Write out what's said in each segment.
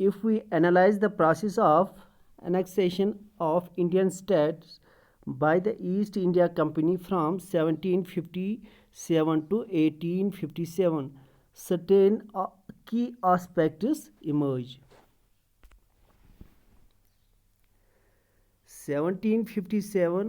If we analyze the process of annexation of Indian states by the East India Company from 1757 to 1857, certain key aspects emerge. 1757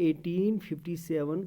1857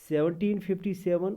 1757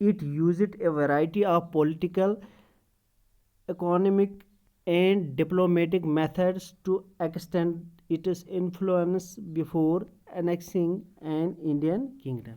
It used a variety of political, economic and diplomatic methods to extend its influence before annexing an Indian kingdom.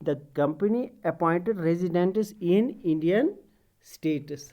the company appointed residents in Indian states.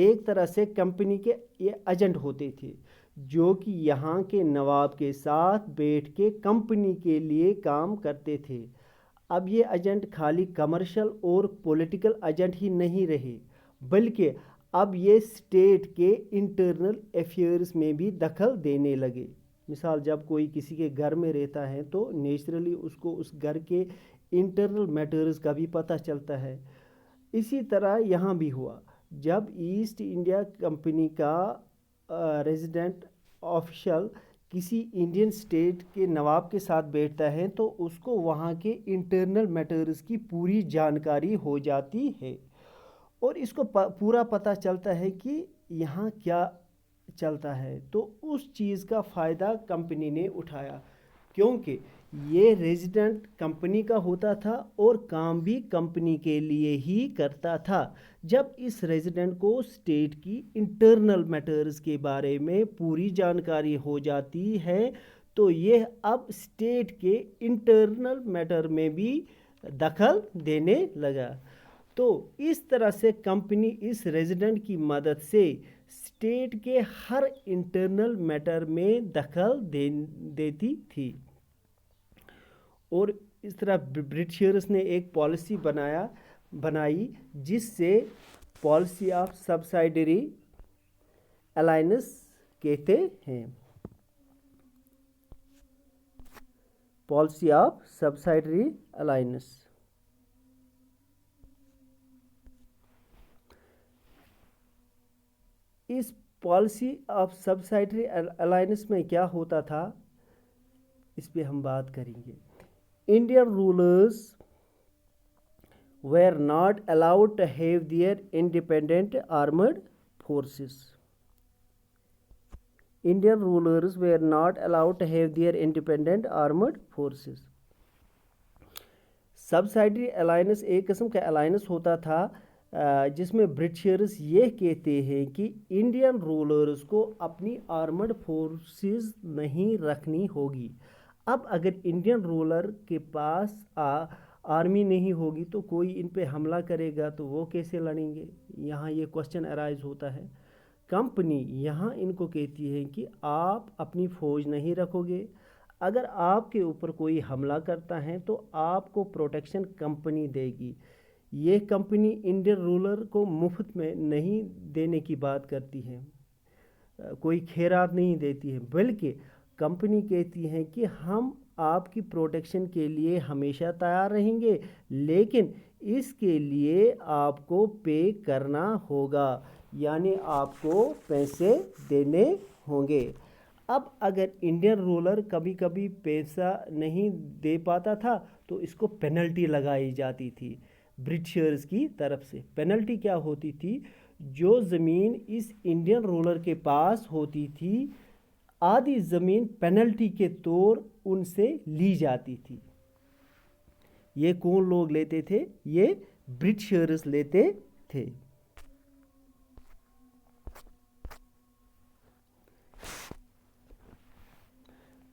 ایک طرح سے company کے یہ agent ہوتے تھے جو کہ یہاں کے نواب کے ساتھ بیٹھ کے کمپنی کے لیے کام کرتے تھے۔ اب یہ ایجنٹ خالی کمرشل اور پولیٹیکل ایجنٹ ہی نہیں رہے بلکہ اب یہ اسٹیٹ کے انٹرنل افیئرز میں بھی دخل دینے لگے۔ مثال جب کوئی کسی کے گھر میں رہتا ہے تو نیچرلی اس کو اس گھر کے انٹرنل میٹرز کا بھی پتہ چلتا ہے۔ اسی طرح یہاں بھی ہوا، جب ایسٹ انڈیا کمپنی کا ریزیڈنٹ آفیشل کسی انڈین اسٹیٹ کے نواب کے ساتھ بیٹھتا ہے تو اس کو وہاں کے انٹرنل میٹرز کی پوری جانکاری ہو جاتی ہے اور اس کو پورا پتہ چلتا ہے کہ یہاں کیا چلتا ہے۔ تو اس چیز کا فائدہ کمپنی نے اٹھایا کیونکہ یہ ریزیڈنٹ کمپنی کا ہوتا تھا اور کام بھی کمپنی کے لیے ہی کرتا تھا۔ جب اس ریزیڈنٹ کو اسٹیٹ کی انٹرنل میٹرز کے بارے میں پوری جانکاری ہو جاتی ہے تو یہ اب اسٹیٹ کے انٹرنل میٹر میں بھی دخل دینے لگا۔ تو اس طرح سے کمپنی اس ریزیڈنٹ کی مدد سے اسٹیٹ کے ہر انٹرنل میٹر میں دخل دیتی تھی۔ اور اس طرح برٹشرز نے ایک پالیسی بنائی جس سے پالیسی آف سبسائڈری الائنس کہتے ہیں۔ Policy of subsidiary alliance. اس پالیسی آف سبسائڈری الائنس میں کیا ہوتا تھا اس پہ ہم بات کریں گے۔ Indian rulers were not allowed to have their independent armed forces. Indian rulers were not allowed to have their independent armed forces. Subsidiary alliance ایک قسم کا الائنس ہوتا تھا جس میں برٹشرز یہ کہتے ہیں کہ انڈین رولرز کو اپنی آرمڈ فورسز نہیں رکھنی ہوگی۔ اب اگر انڈین رولر کے پاس آرمی نہیں ہوگی تو کوئی ان پہ حملہ کرے گا تو وہ کیسے لڑیں گے؟ یہاں یہ کوشچن ارائز ہوتا ہے۔ کمپنی یہاں ان کو کہتی ہے کہ آپ اپنی فوج نہیں رکھو گے، اگر آپ کے اوپر کوئی حملہ کرتا ہے تو آپ کو پروٹیکشن کمپنی دے گی۔ یہ کمپنی انڈین رولر کو مفت میں نہیں دینے کی بات کرتی ہے، کوئی خیرات نہیں دیتی ہے، بلکہ کمپنی کہتی ہے کہ ہم آپ کی پروٹیکشن کے لیے ہمیشہ تیار رہیں گے لیکن اس کے لیے آپ کو پے کرنا ہوگا، یعنی آپ کو پیسے دینے ہوں گے۔ اب اگر انڈین رولر کبھی کبھی پیسہ نہیں دے پاتا تھا تو اس کو پینلٹی لگائی جاتی تھی برٹشرز کی طرف سے۔ پینلٹی کیا ہوتی تھی؟ جو زمین اس انڈین رولر کے پاس ہوتی تھی آدھی زمین پینلٹی کے طور ان سے لی جاتی تھی۔ یہ کون لوگ لیتے تھے؟ یہ برٹشرز لیتے تھے۔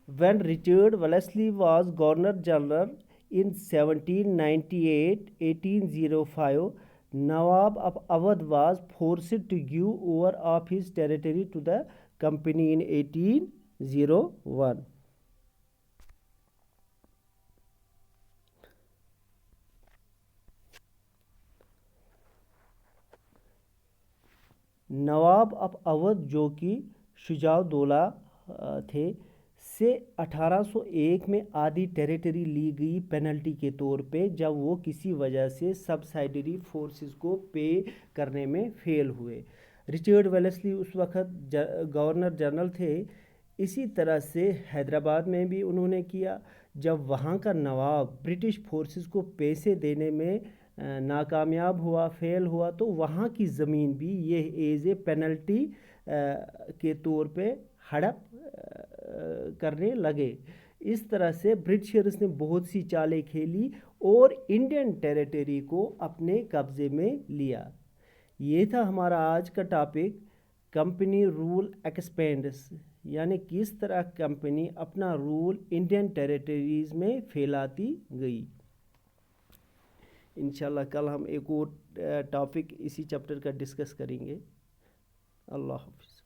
When Richard Wellesley was Governor General in 1805, Nawab of Awadh was forced to give over of his territory to the company in 1801. Nawab of Awadh جو کہ شجاع الدولہ تھے سے 1801 میں آدھی ٹیریٹری لی گئی پینلٹی کے طور پہ جب وہ کسی وجہ سے سبسائڈری فورسز کو پے کرنے میں فیل ہوئے۔ رچرڈ ویلسلی اس وقت گورنر جنرل تھے۔ اسی طرح سے حیدرآباد میں بھی انہوں نے کیا، جب وہاں کا نواب برٹش فورسز کو پیسے دینے میں ناکامیاب ہوا، فیل ہوا، تو وہاں کی زمین بھی یہ ایز اے پینلٹی کے طور پہ ہڑپ کرنے لگے۔ اس طرح سے برٹشرز نے بہت سی چالیں کھیلی اور انڈین ٹیریٹری کو اپنے قبضے میں لیا۔ یہ تھا ہمارا آج کا ٹاپک، کمپنی رول ایکسپینڈس، یعنی کس طرح کمپنی اپنا رول انڈین ٹیریٹریز میں پھیلاتی گئی۔ انشاءاللہ کل ہم ایک اور ٹاپک اسی چیپٹر کا ڈسکس کریں گے۔ اللہ حافظ.